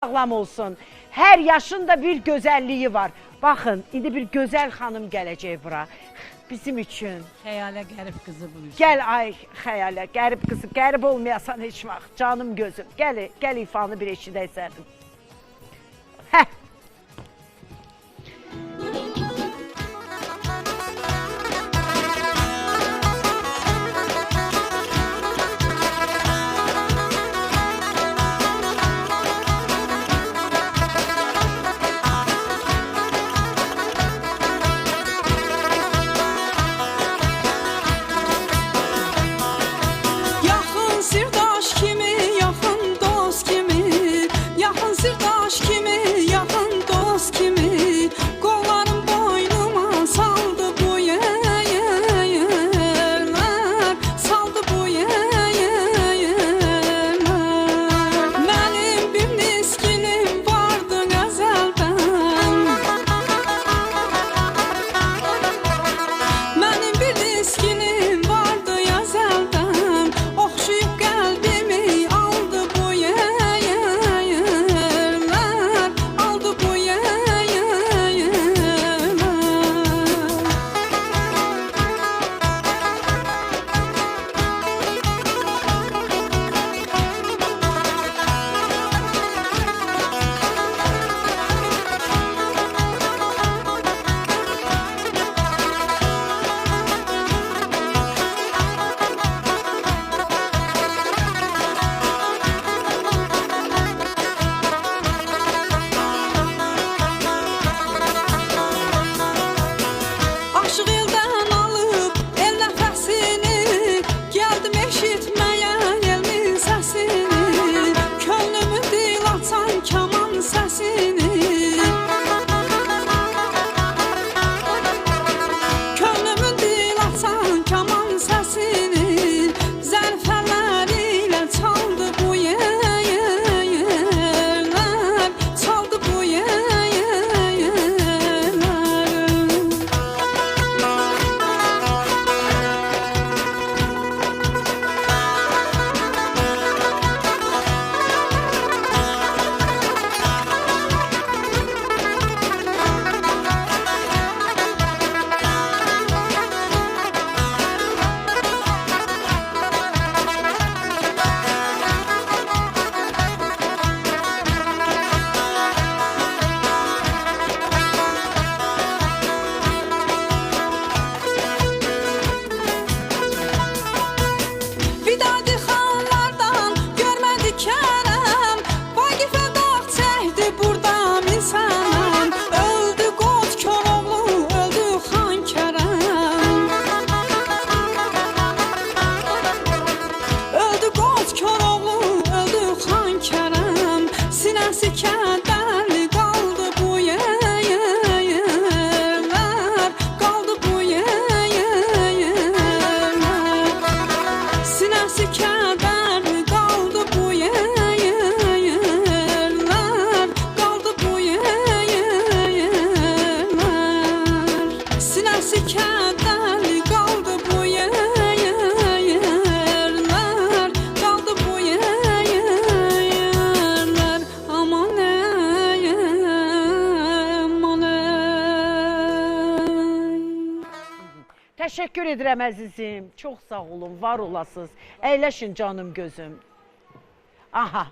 sağlam olsun. Hər yaşın da bir gözəlliyi var. Baxın, indi bir gözəl xanım gələcək bura. Bizim üçün. Xəyalə qərib qızı bulursun. Gəl ay xəyalə, qərib qızı, qərib olmayasan heç vaxt. Canım gözüm, gəl ifanı bir eşidəysən. Həh. Təşəkkür edirəm əzizim. Çox sağ olun, var olasınız. Əyləşin canım gözüm. Aha.